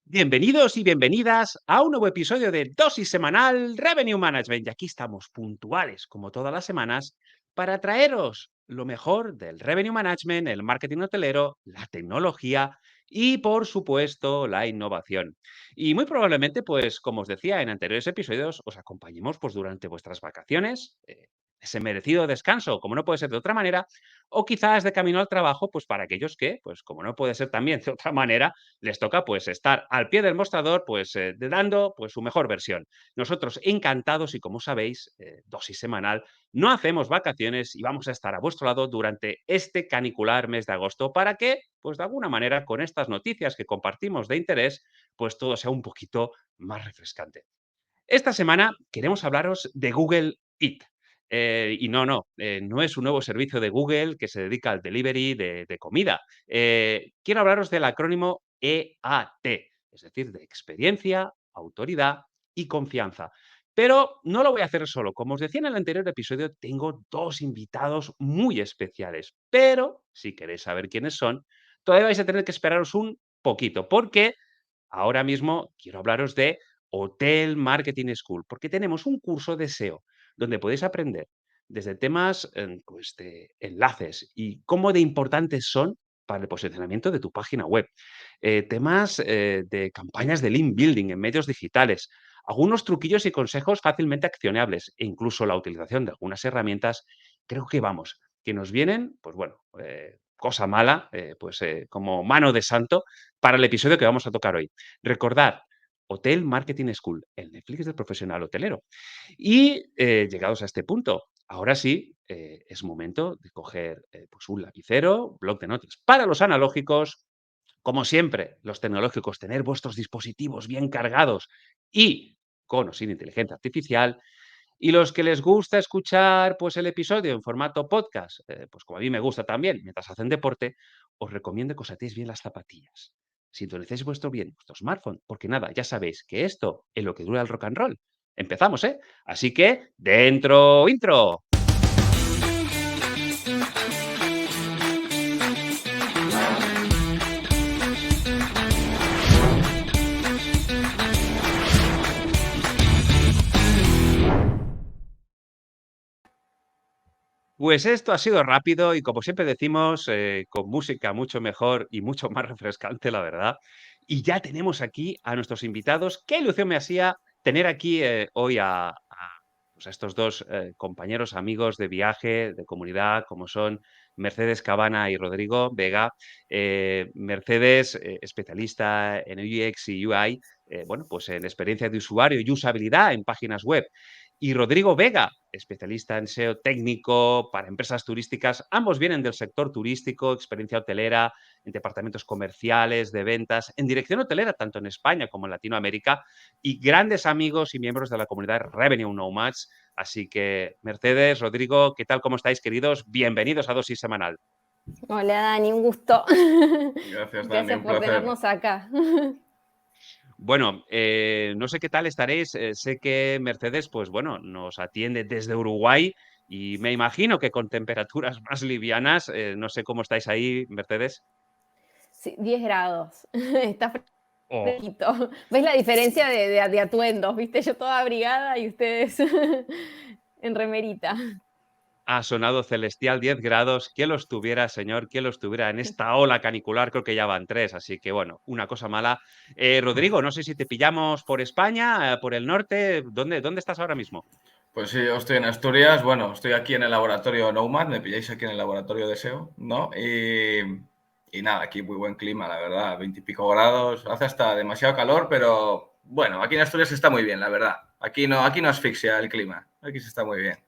Bienvenidos y bienvenidas a un nuevo episodio de Dosis Semanal Revenue Management. Y aquí estamos puntuales, como todas las semanas, para traeros lo mejor del Revenue Management, el marketing hotelero, la tecnología y, por supuesto, la innovación. Y muy probablemente, pues, como os decía en anteriores episodios, os acompañemos pues, durante vuestras vacaciones, ese merecido descanso, como no puede ser de otra manera, o quizás de camino al trabajo, pues para aquellos que, pues como no puede ser también de otra manera, les toca pues estar al pie del mostrador, pues dando pues su mejor versión. Nosotros encantados y como sabéis, dosis semanal, no hacemos vacaciones y vamos a estar a vuestro lado durante este canicular mes de agosto para que, pues de alguna manera, con estas noticias que compartimos de interés, pues todo sea un poquito más refrescante. Esta semana queremos hablaros de Google Eat. No es un nuevo servicio de Google que se dedica al delivery de comida. Quiero hablaros del acrónimo EAT, es decir, de experiencia, autoridad y confianza. Pero no lo voy a hacer solo. Como os decía en el anterior episodio, tengo dos invitados muy especiales. Pero si queréis saber quiénes son, todavía vais a tener que esperaros un poquito, porque ahora mismo quiero hablaros de Hotel Marketing School, porque tenemos un curso de SEO donde podéis aprender desde temas pues, de enlaces y cómo de importantes son para el posicionamiento de tu página web, temas de campañas de link building en medios digitales, algunos truquillos y consejos fácilmente accionables e incluso la utilización de algunas herramientas, creo que vamos, que nos vienen, pues bueno, cosa mala, como mano de santo para el episodio que vamos a tocar hoy. Recordad, Hotel Marketing School, el Netflix del profesional hotelero. Y llegados a este punto, ahora sí, es momento de coger pues un lapicero, bloc de notas para los analógicos. Como siempre, los tecnológicos, tener vuestros dispositivos bien cargados y con o sin inteligencia artificial. Y los que les gusta escuchar pues, el episodio en formato podcast, pues como a mí me gusta también, mientras hacen deporte, os recomiendo que os atéis bien las zapatillas. Sintonicéis vuestro smartphone, porque nada, ya sabéis que esto es lo que dura el rock and roll. Empezamos, ¿eh? Así que, dentro intro. Pues esto ha sido rápido y como siempre decimos, con música mucho mejor y mucho más refrescante, la verdad. Y ya tenemos aquí a nuestros invitados. Qué ilusión me hacía tener aquí hoy pues a estos dos compañeros, amigos de viaje, de comunidad, como son Mercedes Cabana y Rodrigo Vega. Mercedes, especialista en UX y UI, bueno, pues en experiencia de usuario y usabilidad en páginas web. Y Rodrigo Vega, especialista en SEO técnico para empresas turísticas. Ambos vienen del sector turístico, experiencia hotelera, en departamentos comerciales, de ventas, en dirección hotelera, tanto en España como en Latinoamérica, y grandes amigos y miembros de la comunidad Revenue Nomads. Así que, Mercedes, Rodrigo, ¿qué tal? ¿Cómo estáis, queridos? Bienvenidos a Dosis Semanal. Hola Dani, un gusto. Gracias, Dani, Gracias un por placer. tenernos acá. Bueno, no sé qué tal estaréis. Sé que Mercedes, pues bueno, nos atiende desde Uruguay y me imagino que con temperaturas más livianas. No sé cómo estáis ahí, Mercedes. Sí, 10 grados. Está Oh, fresquito. ¿Ves la diferencia de atuendos? ¿Viste? Yo toda abrigada y ustedes en remerita. ha sonado celestial 10 grados. Que los tuviera, señor, que los tuviera en esta ola canicular. Creo que ya van tres, así que bueno, una cosa mala. Rodrigo, no sé si te pillamos por España, por el norte. ¿Dónde estás ahora mismo? Pues sí, yo estoy en Asturias, bueno, estoy aquí en el laboratorio Nomad, me pilláis aquí en el laboratorio de SEO, ¿no? Y nada, aquí muy buen clima, la verdad, 20 y pico grados, hace hasta demasiado calor, pero bueno, aquí en Asturias está muy bien, la verdad. Aquí no asfixia el clima, aquí se está muy bien.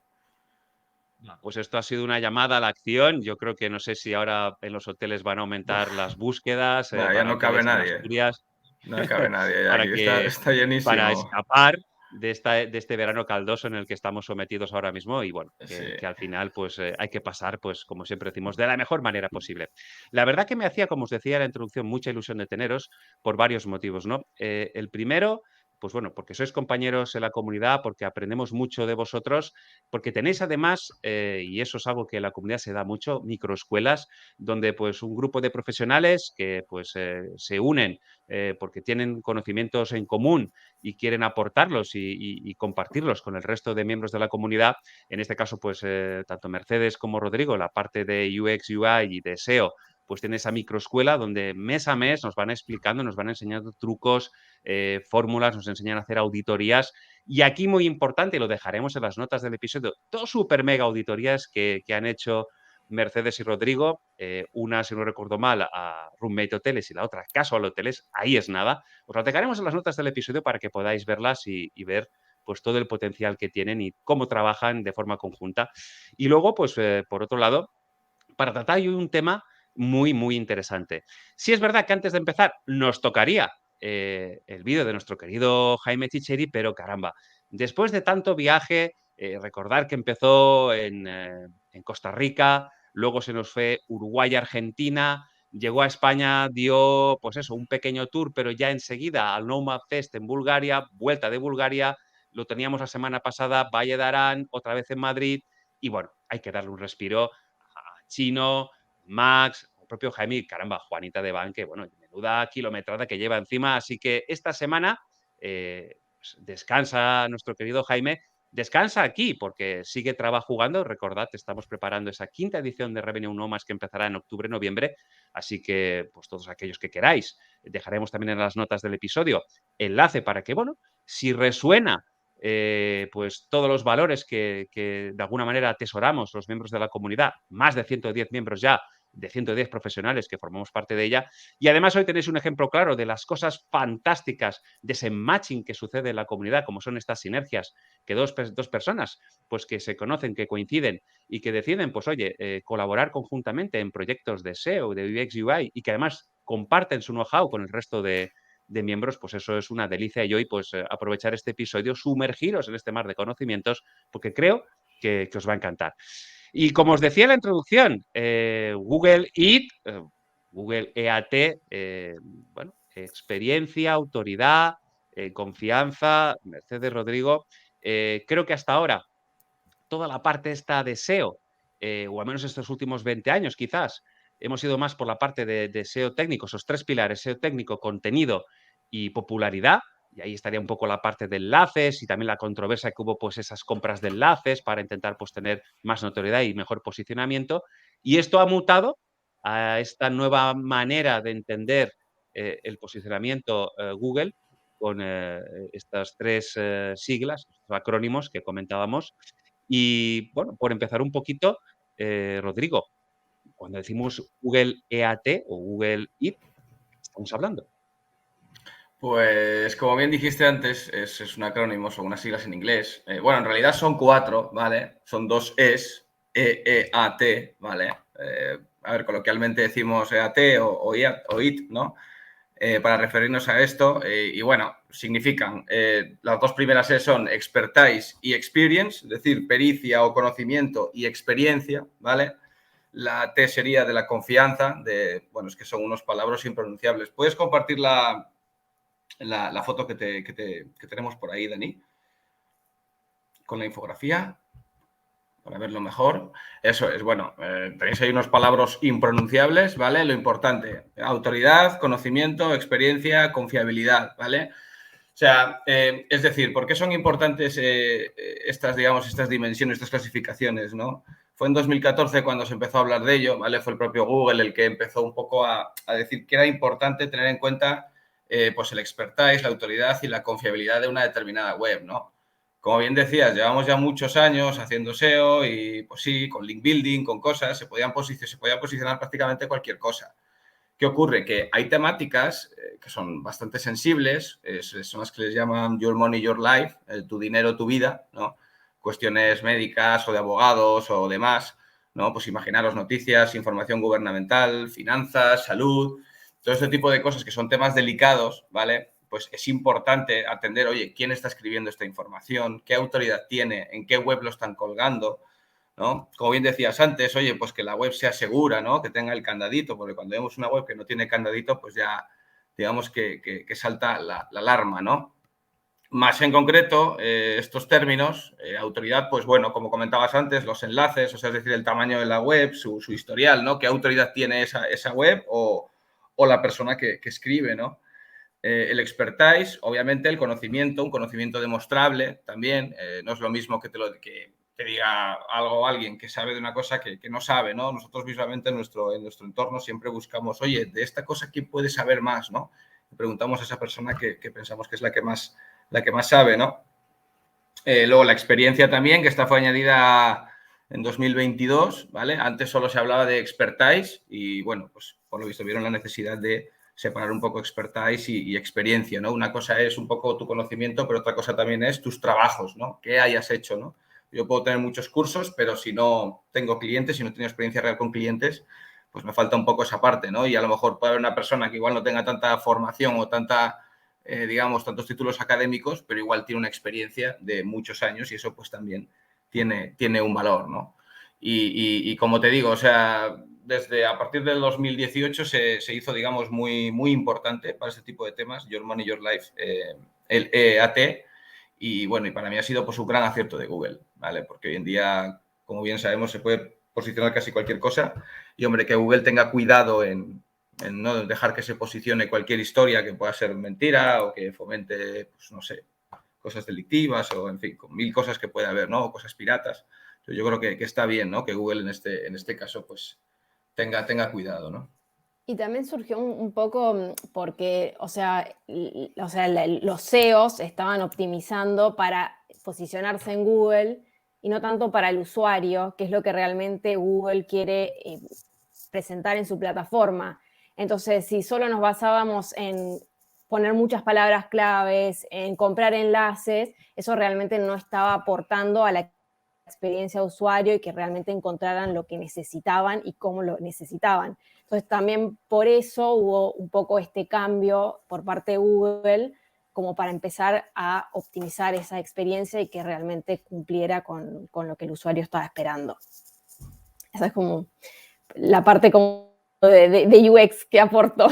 Pues esto ha sido una llamada a la acción. Yo creo que no sé si ahora en los hoteles van a aumentar Uf, las búsquedas nada, ya para no cabe hoteles en nadie, Asturias no cabe nadie, ya para aquí está, que está para llenísimo. escapar de este verano caldoso en el que estamos sometidos ahora mismo y bueno, Sí. que al final pues hay que pasar pues como siempre decimos de la mejor manera posible. La verdad que me hacía, como os decía en la introducción, mucha ilusión de teneros por varios motivos, ¿no? El primero, pues bueno, porque sois compañeros en la comunidad, porque aprendemos mucho de vosotros, porque tenéis además, y eso es algo que en la comunidad se da mucho, microescuelas, donde pues un grupo de profesionales que pues se unen porque tienen conocimientos en común y quieren aportarlos y compartirlos con el resto de miembros de la comunidad. En este caso, pues tanto Mercedes como Rodrigo, la parte de UX, UI y de SEO, pues tiene esa microescuela donde mes a mes nos van explicando, nos van enseñando trucos, fórmulas, nos enseñan a hacer auditorías. Y aquí muy importante, y lo dejaremos en las notas del episodio, dos super mega auditorías que han hecho Mercedes y Rodrigo, una, si no recuerdo mal, a Roommate Hoteles y la otra Casual Hoteles, ahí es nada. Os las dejaremos en las notas del episodio para que podáis verlas y ver pues todo el potencial que tienen y cómo trabajan de forma conjunta. Y luego, pues por otro lado, para tratar hoy un tema muy, muy interesante. Sí es verdad que antes de empezar nos tocaría el vídeo de nuestro querido Jaime Chicheri, pero caramba, después de tanto viaje, recordar que empezó en Costa Rica, luego se nos fue Uruguay, Argentina, llegó a España, dio pues eso, un pequeño tour, pero ya enseguida al Nomad Fest en Bulgaria, vuelta de Bulgaria, lo teníamos la semana pasada, Valle de Arán, otra vez en Madrid, y bueno, hay que darle un respiro Chino, Max, el propio Jaime y caramba, Juanita de Ban, que bueno, menuda kilometrada que lleva encima. Así que esta semana pues descansa nuestro querido Jaime, descansa aquí porque sigue jugando. Recordad, estamos preparando esa quinta edición de Revenue Nomads que empezará en octubre-noviembre. Así que, pues todos aquellos que queráis, dejaremos también en las notas del episodio enlace para que, bueno, si resuena pues todos los valores que de alguna manera atesoramos los miembros de la comunidad, más de 110 miembros ya, de 110 profesionales que formamos parte de ella. Y además hoy tenéis un ejemplo claro de las cosas fantásticas de ese matching que sucede en la comunidad, como son estas sinergias, que dos personas pues que se conocen, que coinciden y que deciden, pues oye, colaborar conjuntamente en proyectos de SEO, de UX, UI y que además comparten su know-how con el resto de miembros, pues eso es una delicia y hoy pues aprovechar este episodio, sumergiros en este mar de conocimientos, porque creo que os va a encantar. Y como os decía en la introducción, Google Eat, Google EAT, bueno, experiencia, autoridad, confianza, Mercedes Rodrigo, creo que hasta ahora toda la parte esta de SEO, o al menos estos últimos 20 años quizás, hemos ido más por la parte de SEO técnico, esos tres pilares, SEO técnico, contenido y popularidad, y ahí estaría un poco la parte de enlaces y también la controversia que hubo, pues esas compras de enlaces para intentar pues tener más notoriedad y mejor posicionamiento. Y esto ha mutado a esta nueva manera de entender el posicionamiento Google con estas tres siglas, estos acrónimos que comentábamos. Y bueno, por empezar un poquito, Rodrigo, cuando decimos Google EAT o Google Eat, ¿qué estamos hablando? Pues como bien dijiste antes, es un acrónimo, son unas siglas en inglés. Bueno, en realidad son 4, ¿vale? Son 2 E's, E-E-A-T, ¿vale? A ver, coloquialmente decimos EAT o IT, ¿no? Para referirnos a esto. Y bueno, significan, las dos primeras E son expertise y experience, es decir, pericia o conocimiento y experiencia, ¿vale? La T sería de la confianza, bueno, es que son unos palabras impronunciables. ¿Puedes compartir la foto que tenemos por ahí, Dani? Con la infografía, para verlo mejor. Eso es, bueno, tenéis ahí unos palabras impronunciables, ¿vale? Lo importante, autoridad, conocimiento, experiencia, confiabilidad, ¿vale? O sea, es decir, ¿por qué son importantes estas dimensiones, estas clasificaciones, ¿no? Fue en 2014 cuando se empezó a hablar de ello, ¿vale? Fue el propio Google el que empezó un poco a decir que era importante tener en cuenta pues el expertise, la autoridad y la confiabilidad de una determinada web, ¿no? Como bien decías, llevamos ya muchos años haciendo SEO y, pues sí, con link building, con cosas, se podía posicionar prácticamente cualquier cosa. ¿Qué ocurre? Que hay temáticas que son bastante sensibles, son las que les llaman your money, your life, tu dinero, tu vida, ¿no? Cuestiones médicas o de abogados o demás, ¿no? Pues imaginaros noticias, información gubernamental, finanzas, salud, todo este tipo de cosas que son temas delicados, ¿vale? Pues es importante atender, oye, ¿quién está escribiendo esta información? ¿Qué autoridad tiene? ¿En qué web lo están colgando? ¿No? Como bien decías antes, oye, pues que la web sea segura, ¿no? Que tenga el candadito, porque cuando vemos una web que no tiene candadito, pues ya digamos que salta la alarma, ¿no? Más en concreto, estos términos, autoridad, pues bueno, como comentabas antes, los enlaces, o sea, es decir, el tamaño de la web, su historial, ¿no? ¿Qué autoridad tiene esa web o la persona que escribe, ¿no? El expertise, obviamente el conocimiento, un conocimiento demostrable también. No es lo mismo que te diga algo alguien que sabe de una cosa que no sabe, ¿no? Nosotros visualmente en nuestro entorno siempre buscamos, oye, de esta cosa, ¿quién puede saber más, no? Y preguntamos a esa persona que pensamos que es la que más sabe, ¿no? Luego la experiencia también, que esta fue añadida en 2022, ¿vale? Antes solo se hablaba de expertise y, bueno, pues por lo visto vieron la necesidad de separar un poco expertise y experiencia, ¿no? Una cosa es un poco tu conocimiento, pero otra cosa también es tus trabajos, ¿no? ¿Qué hayas hecho, ¿no? Yo puedo tener muchos cursos, pero si no tengo clientes, si no tengo experiencia real con clientes, pues me falta un poco esa parte, ¿no? Y a lo mejor puede haber una persona que igual no tenga tanta formación o tanta, digamos, tantos títulos académicos, pero igual tiene una experiencia de muchos años y eso pues también tiene un valor, ¿no? Y como te digo, o sea, desde a partir del 2018 se hizo, digamos, muy, muy importante para este tipo de temas, Your Money, Your Life, el EAT, y bueno, y para mí ha sido pues un gran acierto de Google, ¿vale? Porque hoy en día, como bien sabemos, se puede posicionar casi cualquier cosa y, hombre, que Google tenga cuidado en no dejar que se posicione cualquier historia que pueda ser mentira o que fomente, pues no sé, cosas delictivas o, en fin, con mil cosas que puede haber, ¿no? O cosas piratas. Yo creo que está bien, ¿no? Que Google en este caso, pues, tenga cuidado, ¿no? Y también surgió un poco porque, o sea, los SEOs estaban optimizando para posicionarse en Google y no tanto para el usuario, que es lo que realmente Google quiere presentar en su plataforma. Entonces, si solo nos basábamos en poner muchas palabras claves, en comprar enlaces, eso realmente no estaba aportando a la experiencia de usuario y que realmente encontraran lo que necesitaban y cómo lo necesitaban. Entonces también por eso hubo un poco este cambio por parte de Google como para empezar a optimizar esa experiencia y que realmente cumpliera con lo que el usuario estaba esperando. Esa es como la parte como de UX que aportó.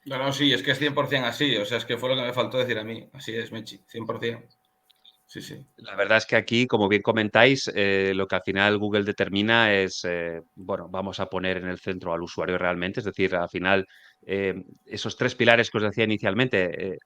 No, sí, es que es 100% así. O sea, es que fue lo que me faltó decir a mí. Así es, Mechi, 100%. Sí, sí. La verdad es que aquí, como bien comentáis, lo que al final Google determina es, bueno, vamos a poner en el centro al usuario realmente, es decir, al final esos tres pilares que os decía inicialmente,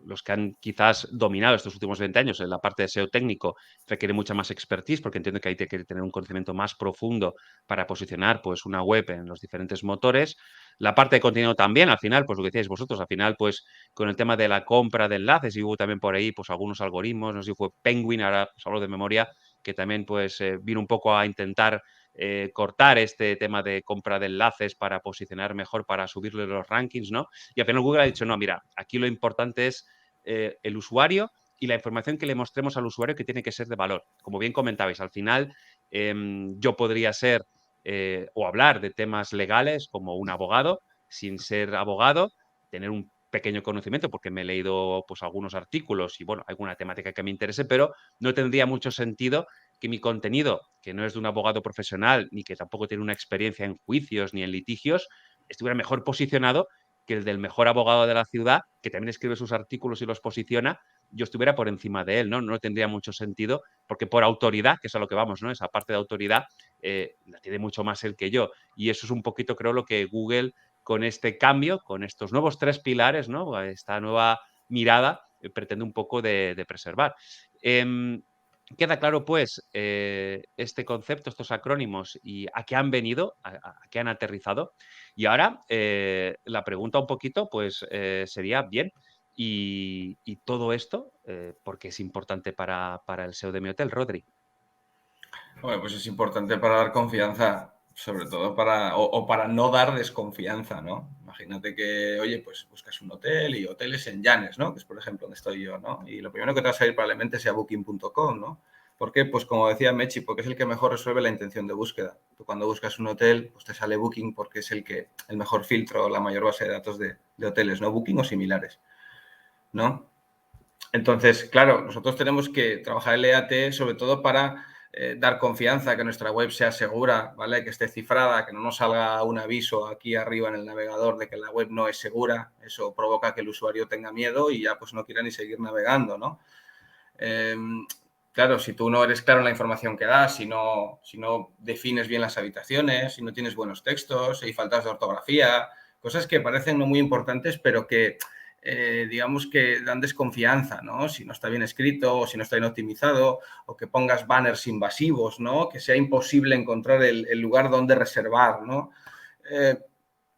los que han quizás dominado estos últimos 20 años en la parte de SEO técnico, requiere mucha más expertise porque entiendo que hay que tener un conocimiento más profundo para posicionar pues, una web en los diferentes motores. La parte de contenido también, al final, pues lo que decíais vosotros, al final, pues con el tema de la compra de enlaces y hubo también por ahí pues algunos algoritmos, no sé si fue Penguin, ahora os hablo de memoria, que también pues vino un poco a intentar cortar este tema de compra de enlaces para posicionar mejor, para subirle los rankings, ¿no? Y al final Google ha dicho, no, mira, aquí lo importante es el usuario y la información que le mostremos al usuario que tiene que ser de valor. Como bien comentabais, al final yo podría ser o hablar de temas legales como un abogado, sin ser abogado, tener un pequeño conocimiento porque me he leído pues algunos artículos y bueno, alguna temática que me interese, pero no tendría mucho sentido que mi contenido, que no es de un abogado profesional ni que tampoco tiene una experiencia en juicios ni en litigios, estuviera mejor posicionado que el del mejor abogado de la ciudad, que también escribe sus artículos y los posiciona, yo estuviera por encima de él, ¿no? No tendría mucho sentido, porque por autoridad, que es a lo que vamos, ¿no? Esa parte de autoridad la tiene mucho más él que yo. Y eso es un poquito, creo, lo que Google con este cambio, con estos nuevos tres pilares, ¿no? Esta nueva mirada, pretende un poco de preservar. Queda claro, pues, este concepto, estos acrónimos y a qué han venido, a qué han aterrizado. Y ahora la pregunta un poquito, pues, sería, bien, y todo esto, ¿por qué es importante para el SEO de mi hotel, Rodri? Bueno, pues es importante para dar confianza, sobre todo para no dar desconfianza, ¿no? Imagínate que, oye, pues buscas un hotel y hoteles en Llanes, ¿no? Que es, por ejemplo, donde estoy yo, ¿no? Y lo primero que te va a salir probablemente sea Booking.com, ¿no? ¿Por qué? Pues como decía Mechi, porque es el que mejor resuelve la intención de búsqueda. Tú cuando buscas un hotel, pues te sale Booking porque es el mejor filtro, la mayor base de datos de hoteles, ¿no? Booking o similares, ¿no? Entonces, claro, nosotros tenemos que trabajar el EAT sobre todo para dar confianza, que nuestra web sea segura, ¿vale? Que esté cifrada, que no nos salga un aviso aquí arriba en el navegador de que la web no es segura. Eso provoca que el usuario tenga miedo y ya pues no quiera ni seguir navegando, ¿no? Claro, si tú no eres claro en la información que das, si no defines bien las habitaciones, si no tienes buenos textos, si hay faltas de ortografía, cosas que parecen no muy importantes, pero que digamos que dan desconfianza, ¿no? Si no está bien escrito o si no está bien optimizado, o que pongas banners invasivos, ¿no? Que sea imposible encontrar el lugar donde reservar, ¿no?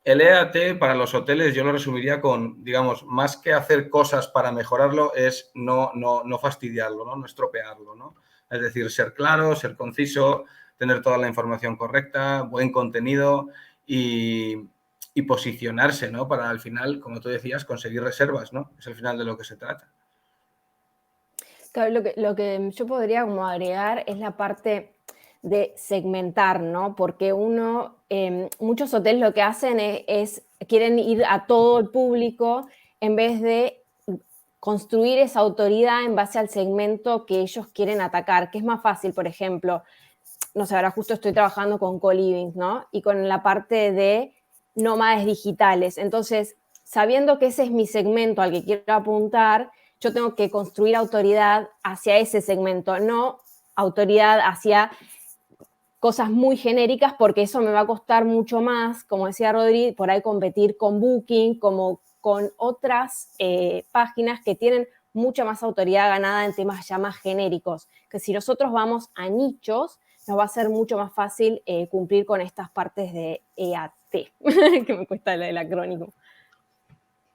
El EAT para los hoteles yo lo resumiría con, digamos, más que hacer cosas para mejorarlo, es no fastidiarlo, ¿no? No estropearlo, ¿no? Es decir, ser claro, ser conciso, tener toda la información correcta, buen contenido y posicionarse, ¿no? Para al final, como tú decías, conseguir reservas, ¿no? Es el final de lo que se trata. Claro, lo que yo podría como agregar es la parte de segmentar, ¿no? Porque muchos hoteles lo que hacen quieren ir a todo el público en vez de construir esa autoridad en base al segmento que ellos quieren atacar, que es más fácil, por ejemplo, no sé, ahora justo estoy trabajando con co-living, ¿no? Y con la parte de nómades digitales. Entonces, sabiendo que ese es mi segmento al que quiero apuntar, yo tengo que construir autoridad hacia ese segmento, no autoridad hacia cosas muy genéricas, porque eso me va a costar mucho más, como decía Rodri, por ahí competir con Booking, como con otras páginas que tienen mucha más autoridad ganada en temas ya más genéricos, que si nosotros vamos a nichos, nos va a ser mucho más fácil cumplir con estas partes de EAT, que me cuesta el acrónimo.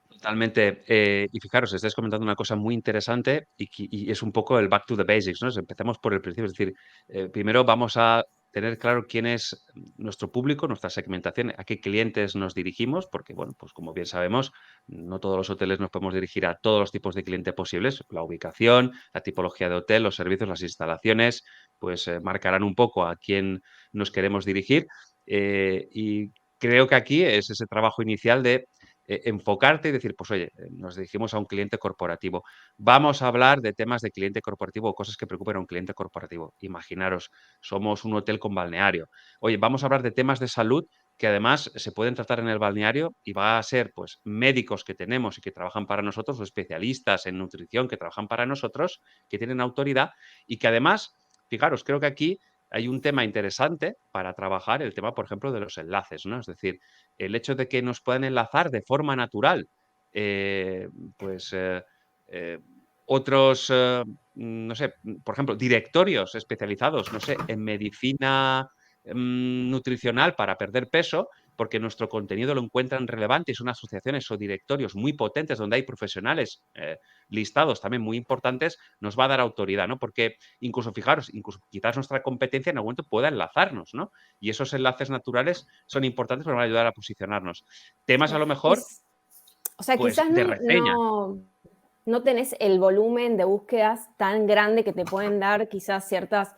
Totalmente. Y fijaros, estáis comentando una cosa muy interesante y es un poco el back to the basics, ¿no? Empezamos por el principio, es decir, primero vamos a tener claro quién es nuestro público, nuestra segmentación, a qué clientes nos dirigimos, porque, bueno, pues como bien sabemos, no todos los hoteles nos podemos dirigir a todos los tipos de cliente posibles. La ubicación, la tipología de hotel, los servicios, las instalaciones, pues marcarán un poco a quién nos queremos dirigir. Y creo que aquí es ese trabajo inicial de enfocarte y decir, pues oye, nos dirigimos a un cliente corporativo. Vamos a hablar de temas de cliente corporativo o cosas que preocupen a un cliente corporativo. Imaginaros, somos un hotel con balneario. Oye, vamos a hablar de temas de salud que además se pueden tratar en el balneario y va a ser pues médicos que tenemos y que trabajan para nosotros o especialistas en nutrición que trabajan para nosotros, que tienen autoridad y que además, fijaros, creo que aquí hay un tema interesante para trabajar, el tema, por ejemplo, de los enlaces, ¿no? Es decir, el hecho de que nos puedan enlazar de forma natural, eh, pues otros, no sé, por ejemplo, directorios especializados, no sé, en medicina nutricional para perder peso, porque nuestro contenido lo encuentran relevante y son asociaciones o directorios muy potentes donde hay profesionales listados también muy importantes, nos va a dar autoridad, ¿no? Porque incluso, fijaros, incluso quizás nuestra competencia en algún momento pueda enlazarnos, ¿no? Y esos enlaces naturales son importantes porque van a ayudar a posicionarnos. Temas a lo mejor, O sea, pues, quizás de reseña. no tenés el volumen de búsquedas tan grande que te pueden dar quizás ciertas,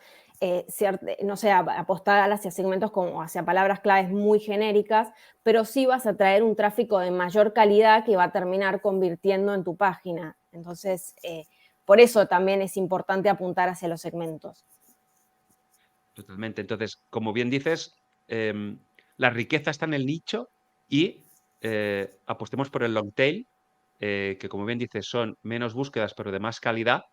no sé, apostar hacia segmentos como hacia palabras claves muy genéricas, pero sí vas a traer un tráfico de mayor calidad que va a terminar convirtiendo en tu página. Entonces, por eso también es importante apuntar hacia los segmentos. Totalmente. Entonces, como bien dices, la riqueza está en el nicho y apostemos por el long tail, que como bien dices, son menos búsquedas, pero de más calidad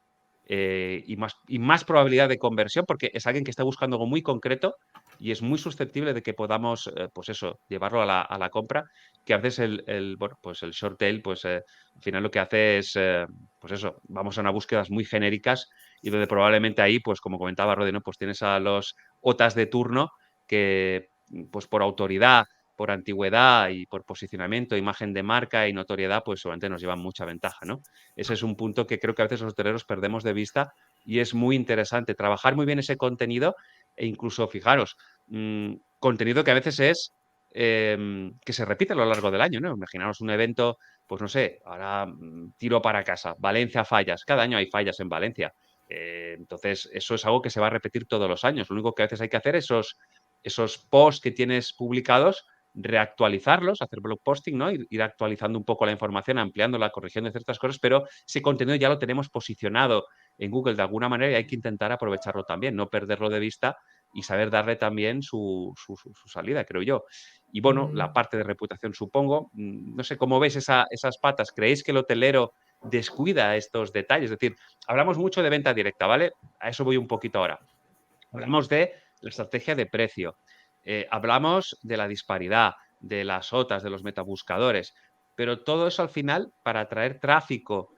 y más probabilidad de conversión, porque es alguien que está buscando algo muy concreto y es muy susceptible de que podamos, pues eso, llevarlo a la compra, que a veces bueno, pues el short tail, pues al final lo que hace es, pues eso, vamos a unas búsquedas muy genéricas y donde probablemente ahí, pues como comentaba Rodri, ¿no? Pues tienes a los OTAs de turno que, pues por autoridad, por antigüedad y por posicionamiento, imagen de marca y notoriedad, pues solamente nos llevan mucha ventaja, ¿no? Ese es un punto que creo que a veces los hoteleros perdemos de vista y es muy interesante trabajar muy bien ese contenido e incluso, fijaros, contenido que a veces es que se repite a lo largo del año, ¿no? Imaginaos un evento, pues no sé, ahora tiro para casa, Valencia fallas, cada año hay fallas en Valencia. Entonces, eso es algo que se va a repetir todos los años. Lo único que a veces hay que hacer es esos posts que tienes publicados, reactualizarlos, hacer blog posting, ¿no? Ir actualizando un poco la información, ampliándola, corrigiendo ciertas cosas, pero ese contenido ya lo tenemos posicionado en Google de alguna manera y hay que intentar aprovecharlo también, no perderlo de vista y saber darle también su salida, creo yo. Y bueno, la parte de reputación, supongo, no sé cómo ves esas patas. ¿Creéis que el hotelero descuida estos detalles? Es decir, hablamos mucho de venta directa, ¿vale? A eso voy un poquito ahora. Hablamos de la estrategia de precio, hablamos de la disparidad, de las OTAs, de los metabuscadores, pero todo eso al final, para atraer tráfico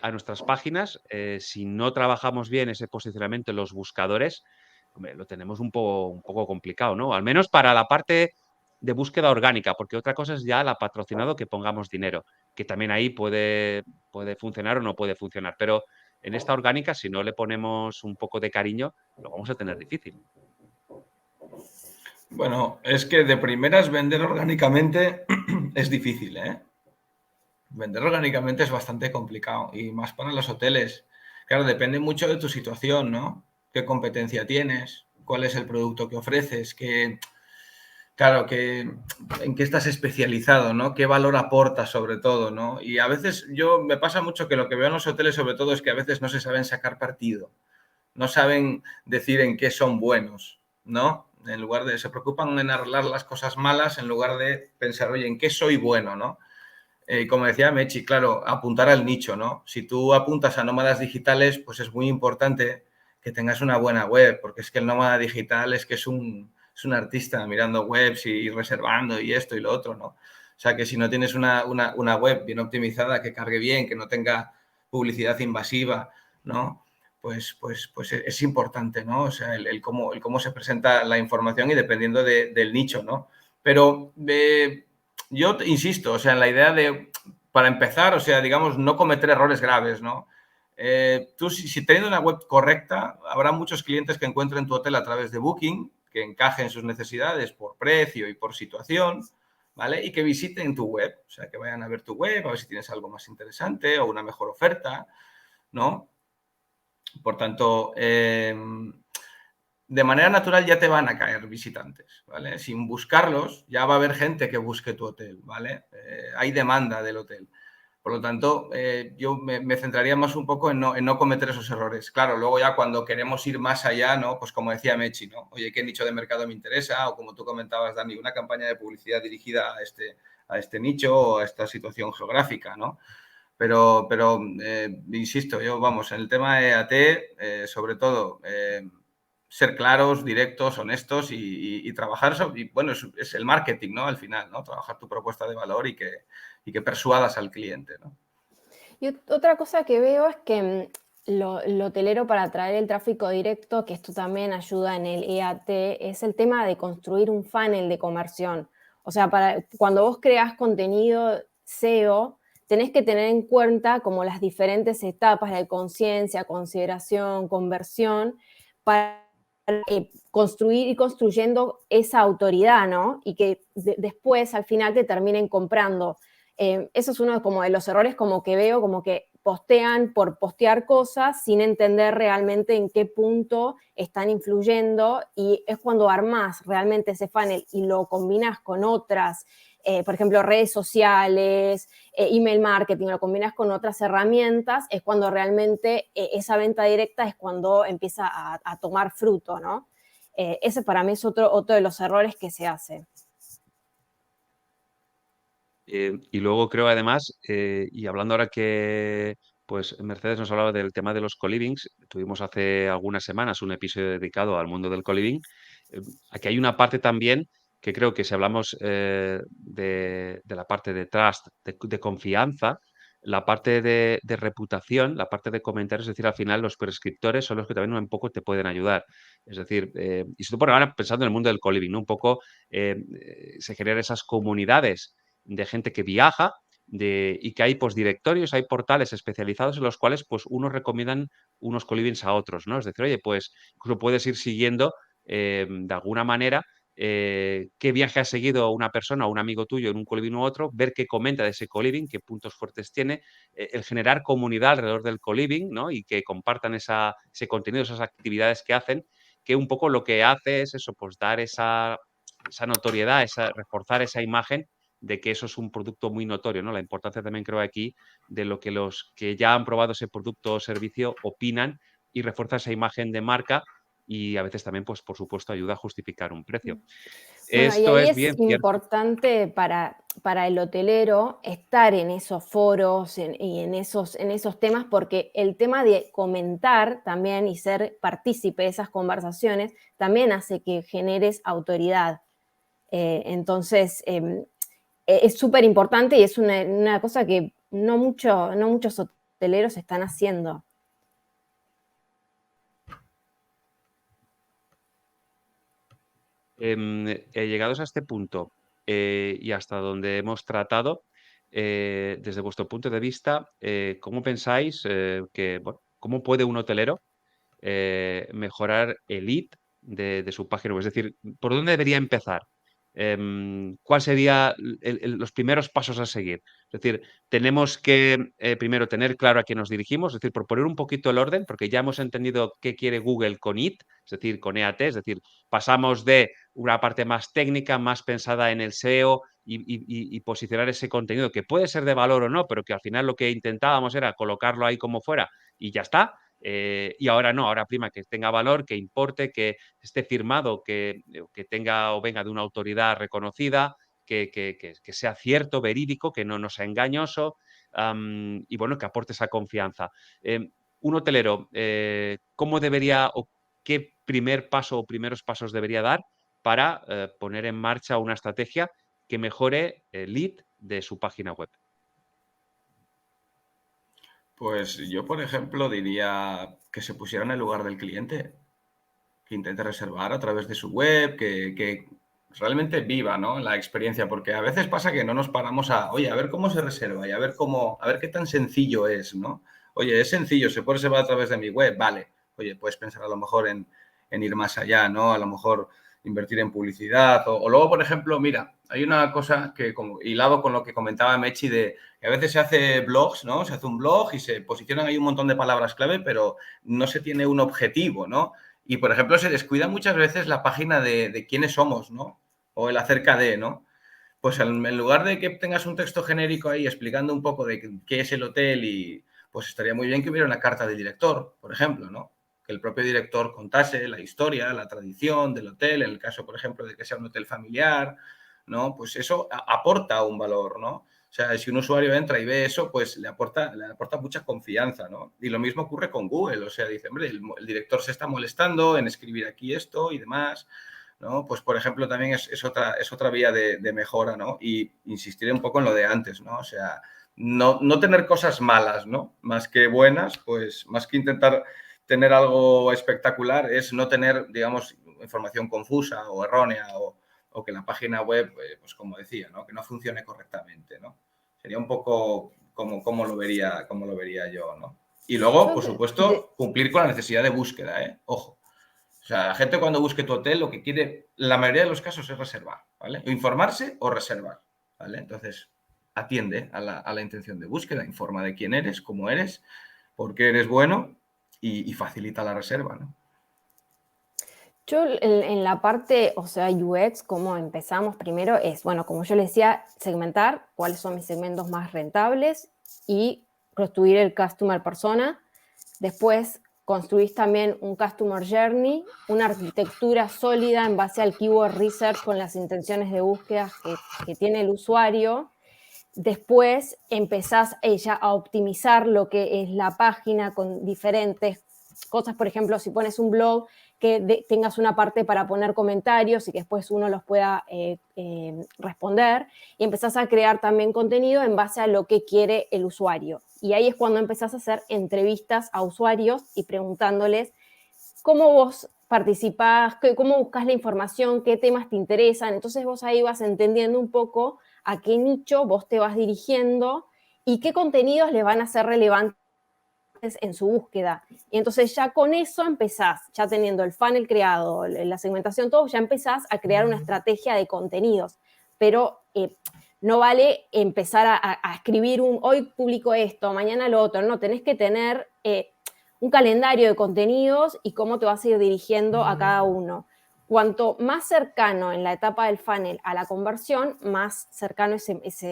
a nuestras páginas, si no trabajamos bien ese posicionamiento en los buscadores, hombre, lo tenemos un poco complicado, ¿no? Al menos para la parte de búsqueda orgánica, porque otra cosa es ya la patrocinado que pongamos dinero, que también ahí puede funcionar o no puede funcionar, pero en esta orgánica, si no le ponemos un poco de cariño, lo vamos a tener difícil. Bueno, es que de primeras vender orgánicamente es difícil, ¿eh? Vender orgánicamente es bastante complicado y más para los hoteles. Claro, depende mucho de tu situación, ¿no? ¿Qué competencia tienes? ¿Cuál es el producto que ofreces? Claro, en qué estás especializado, ¿no? ¿Qué valor aportas sobre todo, ¿no? Y a veces me pasa mucho que lo que veo en los hoteles sobre todo es que a veces no se saben sacar partido. No saben decir en qué son buenos, ¿no? En lugar de, se preocupan en arreglar las cosas malas en lugar de pensar, oye, ¿en qué soy bueno, no? Como decía Mechi, claro, apuntar al nicho, ¿no? Si tú apuntas a nómadas digitales, pues es muy importante que tengas una buena web, porque es que el nómada digital es que es un artista mirando webs y reservando y esto y lo otro, ¿no? O sea, que si no tienes una web bien optimizada, que cargue bien, que no tenga publicidad invasiva, ¿no? Pues es importante, ¿no? O sea, el cómo se presenta la información y dependiendo del nicho, ¿no? Pero yo insisto, o sea, en la idea de, para empezar, o sea, digamos, no cometer errores graves, ¿no? Tú, si teniendo una web correcta, habrá muchos clientes que encuentren tu hotel a través de Booking, que encajen sus necesidades por precio y por situación, ¿vale? Y que visiten tu web, o sea, que vayan a ver tu web, a ver si tienes algo más interesante o una mejor oferta, ¿no? Por tanto, de manera natural ya te van a caer visitantes, ¿vale? Sin buscarlos, ya va a haber gente que busque tu hotel, ¿vale? Hay demanda del hotel. Por lo tanto, yo me centraría más un poco en no cometer esos errores. Claro, luego ya cuando queremos ir más allá, ¿no? Pues como decía Mechi, ¿no? Oye, ¿qué nicho de mercado me interesa? O como tú comentabas, Dani, una campaña de publicidad dirigida a este nicho o a esta situación geográfica, ¿no? Pero insisto, yo, vamos, en el tema de EAT, sobre todo, ser claros, directos, honestos y trabajar y bueno, es el marketing, ¿no? Al final, ¿no? Trabajar tu propuesta de valor y que persuadas al cliente, ¿no? Y otra cosa que veo es que lo hotelero para atraer el tráfico directo, que esto también ayuda en el EAT, es el tema de construir un funnel de conversión. O sea, cuando vos creás contenido SEO, tenés que tener en cuenta como las diferentes etapas de conciencia, consideración, conversión, para construir y construyendo esa autoridad, ¿no? Y que después, al final, te terminen comprando. Eso es uno como de los errores como que veo, como que postean por postear cosas sin entender realmente en qué punto están influyendo y es cuando armás realmente ese funnel y lo combinas con otras, por ejemplo, redes sociales, email marketing, lo combinas con otras herramientas, es cuando realmente esa venta directa es cuando empieza a tomar fruto, ¿no? Ese para mí es otro de los errores que se hace. Y luego creo además, y hablando ahora que pues Mercedes nos hablaba del tema de los co-livings, tuvimos hace algunas semanas un episodio dedicado al mundo del co-living. Aquí hay una parte también que creo que si hablamos de la parte de trust, de confianza, la parte de reputación, la parte de comentarios, es decir, al final los prescriptores son los que también un poco te pueden ayudar. Es decir, y sobre todo ahora pensando en el mundo del co-living, ¿no? Un poco se generan esas comunidades de gente que viaja y que hay pues, directorios, hay portales especializados en los cuales pues, unos recomiendan unos colivings a otros, ¿no? Es decir, oye, pues incluso puedes ir siguiendo de alguna manera qué viaje ha seguido una persona o un amigo tuyo en un coliving u otro, ver qué comenta de ese coliving, qué puntos fuertes tiene, el generar comunidad alrededor del coliving, ¿no? Y que compartan ese contenido, esas actividades que hacen, que un poco lo que hace es eso, pues dar esa notoriedad, reforzar esa imagen de que eso es un producto muy notorio, ¿no? La importancia también creo aquí de lo que los que ya han probado ese producto o servicio opinan y refuerza esa imagen de marca y a veces también, pues por supuesto, ayuda a justificar un precio. Bueno, y Esto ahí es es bien cierto. importante para el hotelero estar en esos foros y en esos temas, porque el tema de comentar también y ser partícipe de esas conversaciones también hace que generes autoridad. Entonces, es súper importante y es una cosa que no muchos hoteleros están haciendo. Llegados a este punto y hasta donde hemos tratado, desde vuestro punto de vista, ¿cómo pensáis que, bueno, cómo puede un hotelero mejorar el lead de su página web? Es decir, ¿por dónde debería empezar? ¿Cuál sería los primeros pasos a seguir? Es decir, tenemos que primero tener claro a quién nos dirigimos, es decir, por poner un poquito el orden, porque ya hemos entendido qué quiere Google con IT, es decir, con EAT, es decir, pasamos de una parte más técnica, más pensada en el SEO y posicionar ese contenido que puede ser de valor o no, pero que al final lo que intentábamos era colocarlo ahí como fuera y ya está. Y ahora no, ahora prima que tenga valor, que importe, que esté firmado, que tenga o venga de una autoridad reconocida, que sea cierto, verídico, que no sea engañoso y bueno, que aporte esa confianza. Un hotelero, ¿cómo debería o qué primer paso o primeros pasos debería dar para poner en marcha una estrategia que mejore el lead de su página web? Pues yo, por ejemplo, diría que se pusiera en el lugar del cliente, que intente reservar a través de su web, que realmente viva, ¿no? La experiencia, porque a veces pasa que no nos paramos oye, a ver cómo se reserva y a ver qué tan sencillo es, ¿no? Oye, es sencillo, se puede reservar a través de mi web, vale. Oye, puedes pensar a lo mejor en ir más allá, ¿no? A lo mejor invertir en publicidad o luego, por ejemplo, mira, hay una cosa que como hilado con lo que comentaba Mechi de que a veces se hace blogs, ¿no? Se hace un blog y se posicionan ahí un montón de palabras clave, pero no se tiene un objetivo, ¿no? Y, por ejemplo, se descuida muchas veces la página de quiénes somos, ¿no? O el acerca de, ¿no? Pues en lugar de que tengas un texto genérico ahí explicando un poco de qué es el hotel y pues estaría muy bien que hubiera una carta del director, por ejemplo, ¿no? Que el propio director contase la historia, la tradición del hotel, en el caso, por ejemplo, de que sea un hotel familiar, ¿no? Pues eso aporta un valor, ¿no? O sea, si un usuario entra y ve eso, pues le aporta mucha confianza, ¿no? Y lo mismo ocurre con Google, o sea, dice, hombre, el director se está molestando en escribir aquí esto y demás, ¿no? Pues, por ejemplo, también es otra vía de mejora, ¿no? Y insistir un poco en lo de antes, ¿no? O sea, no tener cosas malas, ¿no? Más que buenas, pues más que intentar tener algo espectacular, es no tener, digamos, información confusa o errónea o que la página web, pues como decía, ¿no? Que no funcione correctamente, ¿no? Sería un poco como lo vería yo, ¿no? Y luego, Yo por supuesto, cumplir con la necesidad de búsqueda, ¿eh? Ojo. O sea, la gente cuando busque tu hotel lo que quiere, la mayoría de los casos es reservar, ¿vale? O informarse o reservar, ¿vale? Entonces, atiende a la intención de búsqueda, informa de quién eres, cómo eres, por qué eres bueno y facilita la reserva, ¿no? Yo en la parte, o sea, UX, como empezamos primero, es, bueno, como yo le decía, segmentar cuáles son mis segmentos más rentables y construir el customer persona. Después construís también un customer journey, una arquitectura sólida en base al keyword research con las intenciones de búsqueda que tiene el usuario. Después empezás ya a optimizar lo que es la página con diferentes cosas. Por ejemplo, si pones un blog, que tengas una parte para poner comentarios y que después uno los pueda responder. Y empezás a crear también contenido en base a lo que quiere el usuario. Y ahí es cuando empezás a hacer entrevistas a usuarios y preguntándoles cómo vos participás, cómo buscas la información, qué temas te interesan. Entonces vos ahí vas entendiendo un poco a qué nicho vos te vas dirigiendo y qué contenidos les van a ser relevantes en su búsqueda. Y entonces ya con eso empezás, ya teniendo el funnel creado, la segmentación, todo, ya empezás a crear una estrategia de contenidos. Pero no vale empezar a escribir hoy publico esto, mañana lo otro. No, tenés que tener un calendario de contenidos y cómo te vas a ir dirigiendo a cada uno. cuanto más cercano en la etapa del funnel a la conversión, más cercano es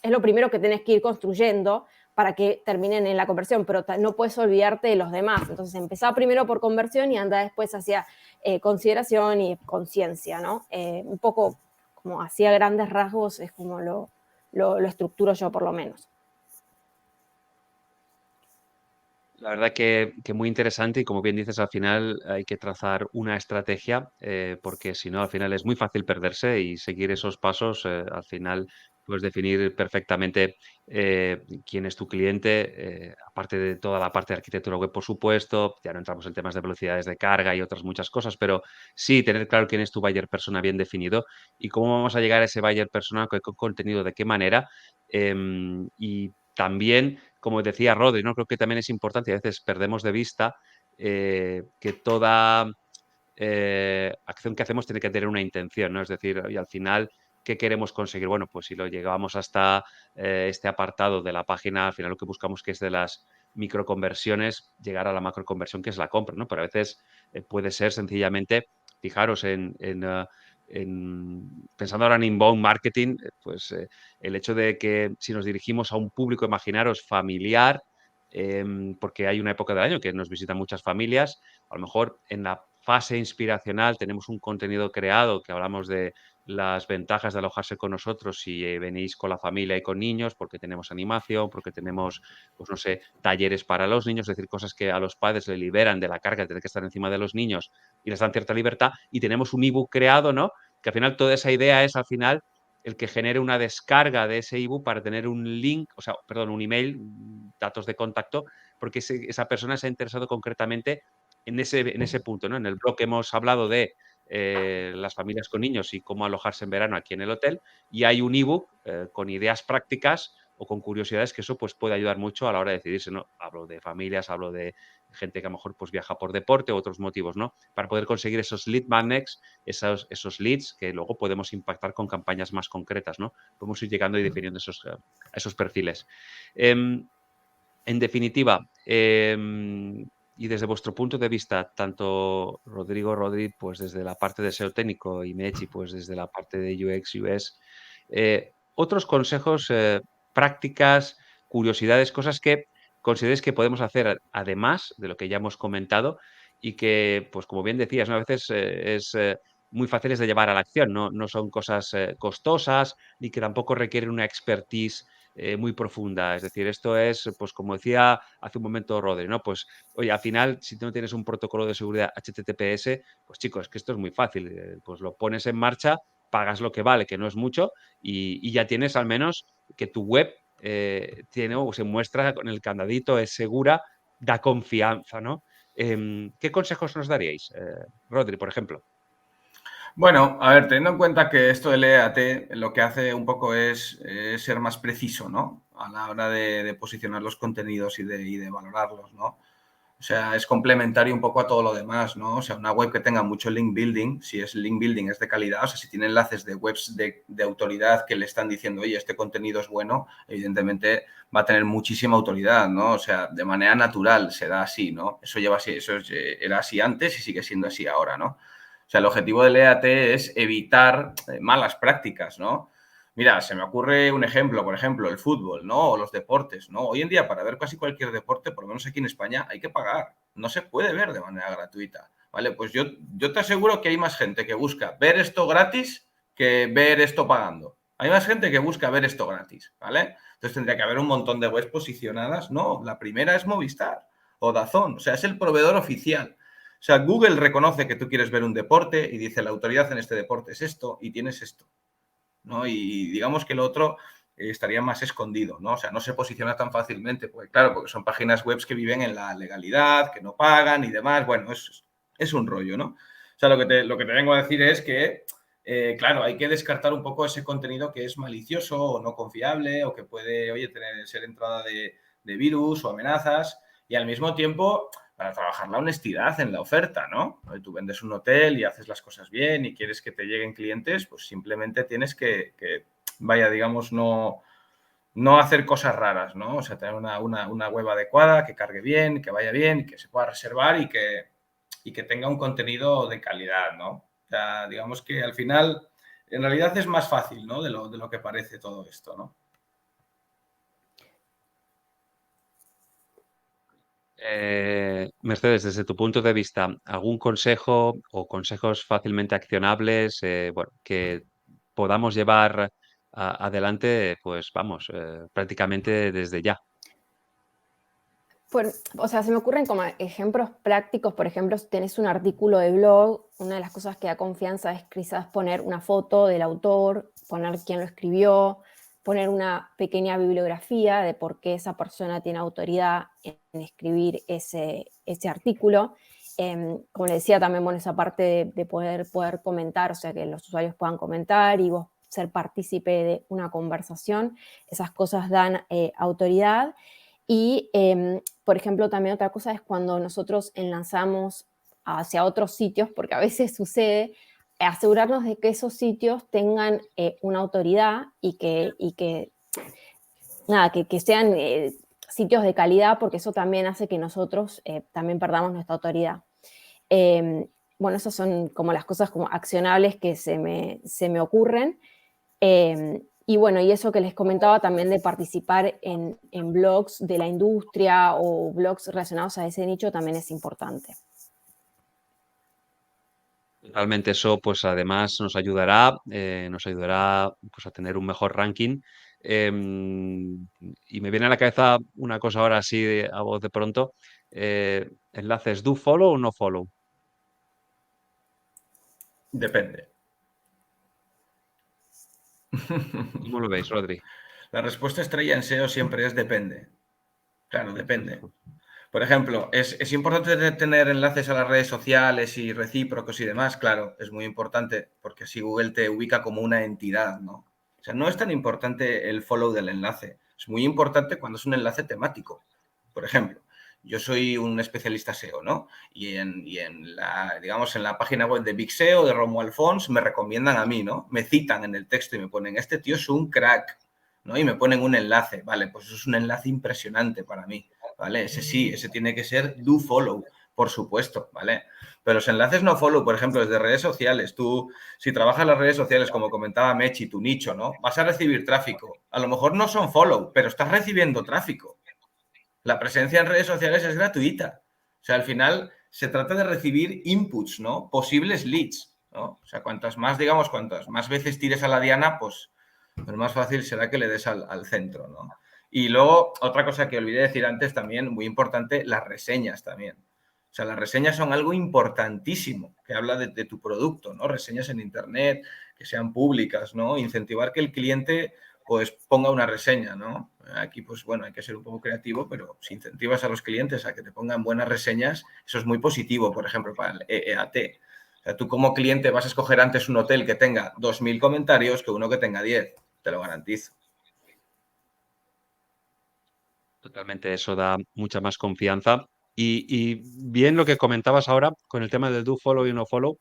lo primero que tenés que ir construyendo para que terminen en la conversión, pero no puedes olvidarte de los demás. Entonces, empezá primero por conversión y anda después hacia consideración y conciencia, ¿no? Un poco como así a grandes rasgos es como lo estructuro yo, por lo menos. La verdad que muy interesante y como bien dices, al final hay que trazar una estrategia, porque si no, al final es muy fácil perderse y seguir esos pasos, al final puedes definir perfectamente quién es tu cliente, aparte de toda la parte de arquitectura web, por supuesto, ya no entramos en temas de velocidades de carga y otras muchas cosas, pero sí tener claro quién es tu buyer persona bien definido y cómo vamos a llegar a ese buyer persona, con qué contenido, de qué manera, y también como decía Rodri, ¿no? Creo que también es importante y a veces perdemos de vista que toda acción que hacemos tiene que tener una intención, ¿no? Es decir, y al final, ¿qué queremos conseguir? Bueno, pues si lo llegamos hasta este apartado de la página, al final lo que buscamos que es de las microconversiones, llegar a la macroconversión, que es la compra, ¿no? Pero a veces puede ser sencillamente, fijaros pensando ahora en inbound marketing, pues el hecho de que si nos dirigimos a un público, imaginaros, familiar, porque hay una época del año que nos visitan muchas familias, a lo mejor en la fase inspiracional tenemos un contenido creado que hablamos de las ventajas de alojarse con nosotros si venís con la familia y con niños, porque tenemos animación, porque tenemos, pues no sé, talleres para los niños, es decir, cosas que a los padres le liberan de la carga de tener que estar encima de los niños y les dan cierta libertad. Y tenemos un ebook creado, ¿no? Que al final toda esa idea es al final el que genere una descarga de ese ebook para tener un link, o sea, perdón, un email, datos de contacto, porque esa persona se ha interesado concretamente en ese punto, ¿no? En el blog hemos hablado de las familias con niños y cómo alojarse en verano aquí en el hotel, y hay un ebook con ideas prácticas o con curiosidades que eso pues puede ayudar mucho a la hora de decidirse, ¿no? Hablo de familias, hablo de gente que a lo mejor pues viaja por deporte u otros motivos, ¿no? Para poder conseguir esos lead magnets, esos leads que luego podemos impactar con campañas más concretas, ¿no? Podemos ir llegando y definiendo esos perfiles. En definitiva, y desde vuestro punto de vista, tanto Rodri, pues desde la parte de SEO técnico y Mechi, pues desde la parte de UX, US, otros consejos, prácticas, curiosidades, cosas que consideréis que podemos hacer además de lo que ya hemos comentado y que, pues como bien decías, ¿no? A veces es muy fáciles de llevar a la acción, no son cosas costosas ni que tampoco requieren una expertise muy profunda. Es decir, esto es, pues como decía hace un momento Rodri, ¿no? Pues, oye, al final, si tú no tienes un protocolo de seguridad HTTPS, pues chicos, que esto es muy fácil. Pues lo pones en marcha, pagas lo que vale, que no es mucho, y ya tienes al menos que tu web tiene o se muestra con el candadito, es segura, da confianza, ¿no? ¿Qué consejos nos daríais, Rodri, por ejemplo? Bueno, a ver, teniendo en cuenta que esto del EAT lo que hace un poco es ser más preciso, ¿no? A la hora de posicionar los contenidos y de valorarlos, ¿no? O sea, es complementario un poco a todo lo demás, ¿no? O sea, una web que tenga mucho link building, si es link building es de calidad, o sea, si tiene enlaces de webs de autoridad que le están diciendo, oye, este contenido es bueno, evidentemente va a tener muchísima autoridad, ¿no? O sea, de manera natural se da así, ¿no? Eso lleva así, era así antes y sigue siendo así ahora, ¿no? O sea, el objetivo del EAT es evitar malas prácticas, ¿no? Mira, se me ocurre un ejemplo, por ejemplo, el fútbol, ¿no? O los deportes, ¿no? Hoy en día, para ver casi cualquier deporte, por lo menos aquí en España, hay que pagar. No se puede ver de manera gratuita, ¿vale? Pues yo te aseguro que hay más gente que busca ver esto gratis que ver esto pagando. Hay más gente que busca ver esto gratis, ¿vale? Entonces tendría que haber un montón de webs posicionadas. No, la primera es Movistar o DAZN, o sea, es el proveedor oficial. O sea, Google reconoce que tú quieres ver un deporte y dice la autoridad en este deporte es esto y tienes esto, ¿no? Y digamos que el otro estaría más escondido, ¿no? O sea, no se posiciona tan fácilmente, pues claro, porque son páginas web que viven en la legalidad, que no pagan y demás. Bueno, es un rollo, ¿no? O sea, lo que te vengo a decir es que, claro, hay que descartar un poco ese contenido que es malicioso o no confiable o que puede, oye, ser entrada de virus o amenazas y al mismo tiempo para trabajar la honestidad en la oferta, ¿no? Tú vendes un hotel y haces las cosas bien y quieres que te lleguen clientes, pues simplemente tienes que vaya, digamos, no hacer cosas raras, ¿no? O sea, tener una web adecuada, que cargue bien, que vaya bien, que se pueda reservar y que tenga un contenido de calidad, ¿no? sea, digamos que al final, en realidad es más fácil, ¿no? De lo que parece todo esto, ¿no? Mercedes, desde tu punto de vista, ¿algún consejo o consejos fácilmente accionables, bueno, que podamos llevar adelante, pues vamos, prácticamente desde ya? O sea, se me ocurren como ejemplos prácticos, por ejemplo, si tenés un artículo de blog, una de las cosas que da confianza es quizás poner una foto del autor, poner quién lo escribió, poner una pequeña bibliografía de por qué esa persona tiene autoridad en escribir ese artículo. Como le decía también, bueno, esa parte de poder comentar, o sea, que los usuarios puedan comentar y vos ser partícipe de una conversación, esas cosas dan autoridad. Y, por ejemplo, también otra cosa es cuando nosotros enlazamos hacia otros sitios, porque a veces sucede, asegurarnos de que esos sitios tengan una autoridad y que nada, que sean sitios de calidad, porque eso también hace que nosotros también perdamos nuestra autoridad. Bueno, esas son como las cosas como accionables que se me ocurren. Y bueno, y eso que les comentaba también de participar en blogs de la industria o blogs relacionados a ese nicho también es importante. Realmente eso, pues además nos ayudará pues, a tener un mejor ranking. Y me viene a la cabeza una cosa ahora así a voz de pronto. Enlaces, ¿do follow o no follow? Depende. ¿Cómo lo veis, Rodri? La respuesta estrella en SEO siempre es depende. Claro, depende. Por ejemplo, ¿es importante tener enlaces a las redes sociales y recíprocos y demás? Claro, es muy importante porque así Google te ubica como una entidad, ¿no? O sea, no es tan importante el follow del enlace. Es muy importante cuando es un enlace temático. Por ejemplo, yo soy un especialista SEO, ¿no? Digamos, en la página web de Big SEO, de Romuald Fons, me recomiendan a mí, ¿no? Me citan en el texto y me ponen, este tío es un crack, ¿no? Y me ponen un enlace. Vale, pues eso es un enlace impresionante para mí. ¿Vale? Ese sí, ese tiene que ser do follow, por supuesto, ¿vale? Pero los enlaces no follow, por ejemplo, desde redes sociales. Tú, si trabajas en las redes sociales, como comentaba Mechi, tu nicho, ¿no? Vas a recibir tráfico. A lo mejor no son follow, pero estás recibiendo tráfico. La presencia en redes sociales es gratuita. O sea, al final se trata de recibir inputs, ¿no? Posibles leads, ¿no? O sea, cuantas más veces tires a la diana, pues más fácil será que le des al centro, ¿no? Y luego, otra cosa que olvidé decir antes también, muy importante, las reseñas también. O sea, las reseñas son algo importantísimo, que habla de tu producto, ¿no? Reseñas en Internet, que sean públicas, ¿no? Incentivar que el cliente, pues, ponga una reseña, ¿no? Aquí, pues, bueno, hay que ser un poco creativo, pero si incentivas a los clientes a que te pongan buenas reseñas, eso es muy positivo, por ejemplo, para el EAT. O sea, tú como cliente vas a escoger antes un hotel que tenga 2.000 comentarios que uno que tenga 10, te lo garantizo. Totalmente, eso da mucha más confianza. Y bien lo que comentabas ahora con el tema del do follow y no follow,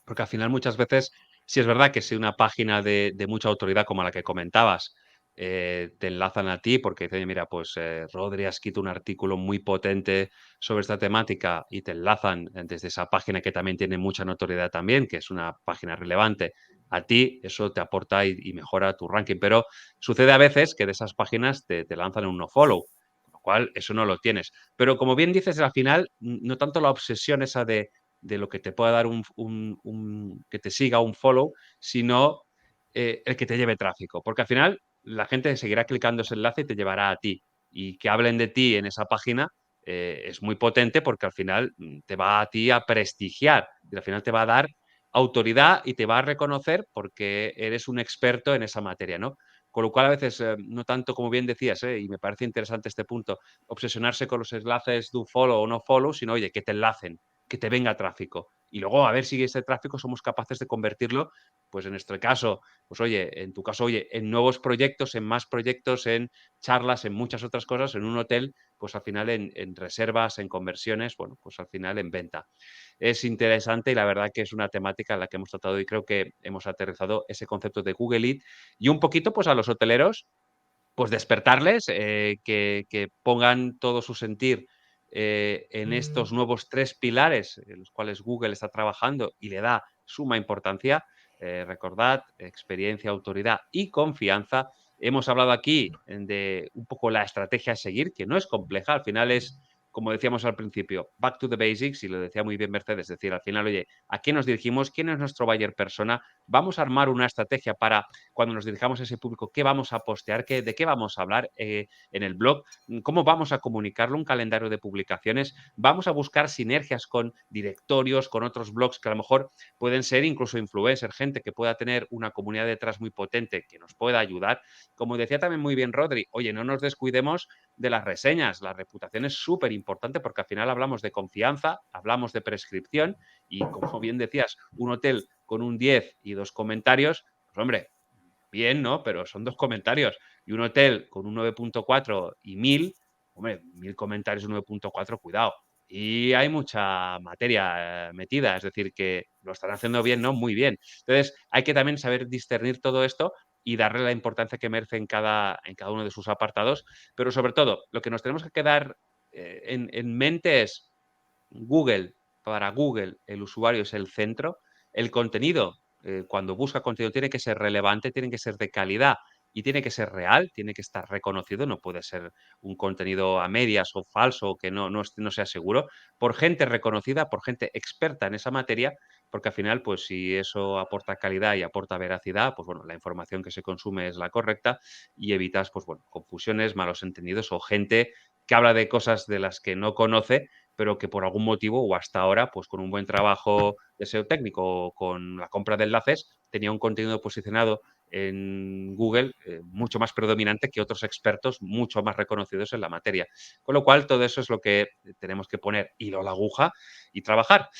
porque al final muchas veces, sí es verdad que si una página de mucha autoridad como la que comentabas, te enlazan a ti porque dicen, mira, pues Rodri ha escrito un artículo muy potente sobre esta temática y te enlazan desde esa página que también tiene mucha notoriedad también, que es una página relevante. A ti eso te aporta y mejora tu ranking, pero sucede a veces que de esas páginas te lanzan un no follow, con lo cual eso no lo tienes. Pero como bien dices, al final, no tanto la obsesión esa de lo que te pueda dar que te siga un follow, sino el que te lleve tráfico. Porque al final la gente seguirá clicando ese enlace y te llevará a ti. Y que hablen de ti en esa página es muy potente porque al final te va a ti a prestigiar y al final te va a dar autoridad y te va a reconocer porque eres un experto en esa materia, ¿no? Con lo cual, a veces, no tanto como bien decías, y me parece interesante este punto, obsesionarse con los enlaces do follow o no follow, sino, oye, que te enlacen, que te venga tráfico. Y luego a ver si ese tráfico somos capaces de convertirlo, pues en nuestro caso, pues oye, en tu caso, oye, en nuevos proyectos, en más proyectos, en charlas, en muchas otras cosas, en un hotel, pues al final en reservas, en conversiones, bueno, pues al final en venta. Es interesante y la verdad que es una temática en la que hemos tratado y creo que hemos aterrizado ese concepto de Google Eat y un poquito pues a los hoteleros pues despertarles, que pongan todo su sentir en estos nuevos 3 pilares en los cuales Google está trabajando y le da suma importancia. Recordad, experiencia, autoridad y confianza. Hemos hablado aquí de un poco la estrategia a seguir, que no es compleja, al final es, como decíamos al principio, back to the basics, y lo decía muy bien Mercedes, es decir, al final, oye, ¿a qué nos dirigimos? ¿Quién es nuestro buyer persona? Vamos a armar una estrategia para cuando nos dirijamos a ese público, qué vamos a postear, de qué vamos a hablar en el blog, cómo vamos a comunicarlo, un calendario de publicaciones, vamos a buscar sinergias con directorios, con otros blogs que a lo mejor pueden ser incluso influencers, gente que pueda tener una comunidad detrás muy potente que nos pueda ayudar. Como decía también muy bien Rodri, oye, no nos descuidemos de las reseñas. La reputación es súper importante porque al final hablamos de confianza, hablamos de prescripción y, como bien decías, un hotel con un 10 y 2 comentarios, pues hombre, bien, ¿no? Pero son 2 comentarios. Y un hotel con un 9.4 y 1000, hombre, 1000 comentarios y un 9.4, cuidado. Y hay mucha materia metida, es decir, que lo están haciendo bien, ¿no? Muy bien. Entonces, hay que también saber discernir todo esto y darle la importancia que merece en cada uno de sus apartados. Pero sobre todo, lo que nos tenemos que quedar en mente es Google. Para Google, el usuario es el centro. El contenido, cuando busca contenido, tiene que ser relevante, tiene que ser de calidad y tiene que ser real, tiene que estar reconocido, no puede ser un contenido a medias o falso o que no sea seguro, por gente reconocida, por gente experta en esa materia, porque al final, pues si eso aporta calidad y aporta veracidad, pues bueno, la información que se consume es la correcta y evitas, pues bueno, confusiones, malos entendidos o gente que habla de cosas de las que no conoce, pero que por algún motivo o hasta ahora, pues con un buen trabajo de SEO técnico o con la compra de enlaces, tenía un contenido posicionado en Google mucho más predominante que otros expertos mucho más reconocidos en la materia. Con lo cual, todo eso es lo que tenemos que poner hilo a la aguja y trabajar.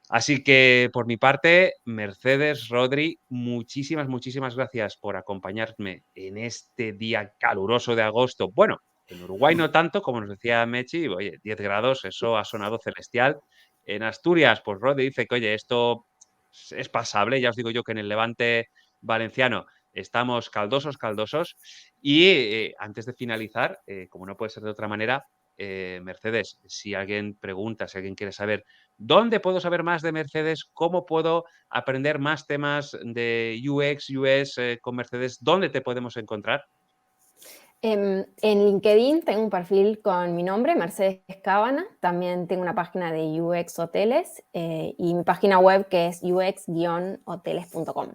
Así que, por mi parte, Mercedes, Rodri, muchísimas gracias por acompañarme en este día caluroso de agosto. Bueno, en Uruguay no tanto, como nos decía Mechi, oye, 10 grados, eso ha sonado celestial. En Asturias, pues Rodri dice que, oye, esto es pasable, ya os digo yo que en el Levante valenciano estamos caldosos. Y antes de finalizar, como no puede ser de otra manera, Mercedes, si alguien pregunta, si alguien quiere saber dónde puedo saber más de Mercedes, cómo puedo aprender más temas de UX, US con Mercedes, ¿dónde te podemos encontrar? En LinkedIn tengo un perfil con mi nombre, Mercedes Cábana. También tengo una página de UX Hoteles y mi página web que es ux-hoteles.com.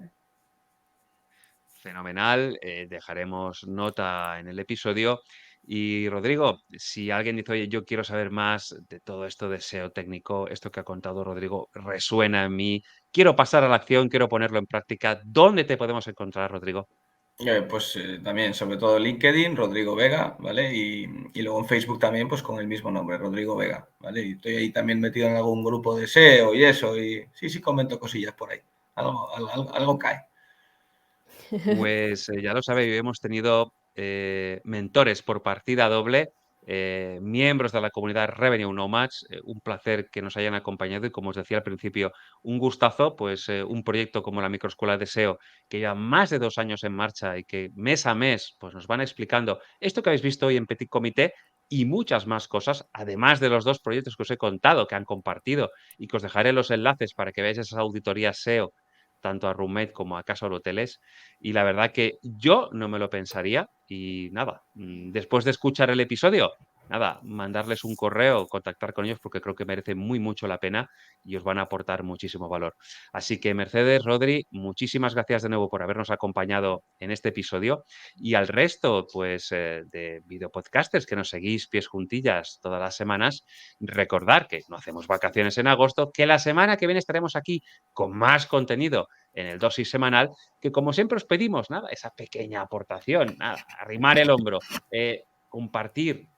Fenomenal, dejaremos nota en el episodio. Y Rodrigo, si alguien dice, oye, yo quiero saber más de todo esto de SEO técnico, esto que ha contado Rodrigo resuena en mí, quiero pasar a la acción, quiero ponerlo en práctica, ¿dónde te podemos encontrar, Rodrigo? Pues también, sobre todo LinkedIn, Rodrigo Vega, ¿vale? Y luego en Facebook también, pues con el mismo nombre, Rodrigo Vega, ¿vale? Y estoy ahí también metido en algún grupo de SEO y eso, y sí, comento cosillas por ahí. Algo cae. Pues ya lo sabéis, hemos tenido mentores por partida doble, miembros de la comunidad Revenue Nomads, un placer que nos hayan acompañado y como os decía al principio, un gustazo, pues un proyecto como la Microescuela de SEO que lleva más de 2 años en marcha y que mes a mes pues nos van explicando esto que habéis visto hoy en Petit Comité y muchas más cosas, además de los 2 proyectos que os he contado, que han compartido y que os dejaré los enlaces para que veáis esas auditorías SEO tanto a Roommate como a Casa Hoteles. Y la verdad que yo no me lo pensaría y nada, después de escuchar el episodio, nada, mandarles un correo, contactar con ellos porque creo que merece mucho la pena y os van a aportar muchísimo valor. Así que Mercedes, Rodri, muchísimas gracias de nuevo por habernos acompañado en este episodio y al resto, pues, de videopodcasters que nos seguís pies juntillas todas las semanas, recordar que no hacemos vacaciones en agosto, que la semana que viene estaremos aquí con más contenido en el dosis semanal que como siempre os pedimos, nada, esa pequeña aportación, nada, arrimar el hombro, compartir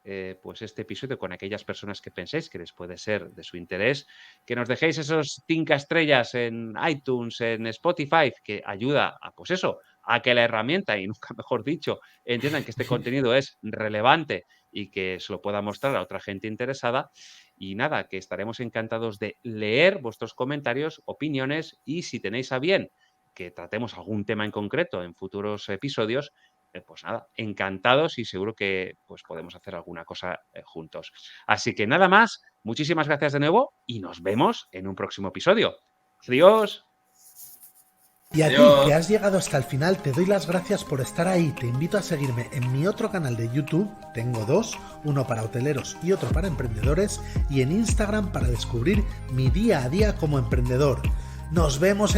pues este episodio con aquellas personas que penséis que les puede ser de su interés, que nos dejéis esos 5 estrellas en iTunes, en Spotify, que ayuda a, pues eso, a que la herramienta, y nunca mejor dicho, entiendan que este contenido es relevante y que se lo pueda mostrar a otra gente interesada. Y nada, que estaremos encantados de leer vuestros comentarios, opiniones y si tenéis a bien que tratemos algún tema en concreto en futuros episodios, pues nada, encantados y seguro que pues podemos hacer alguna cosa juntos. Así que nada más, muchísimas gracias de nuevo y nos vemos en un próximo episodio. Adiós. Y a Adiós. ti, que has llegado hasta el final, te doy las gracias por estar ahí. Te invito a seguirme en mi otro canal de YouTube, tengo dos, uno para hoteleros y otro para emprendedores, y en Instagram para descubrir mi día a día como emprendedor. Nos vemos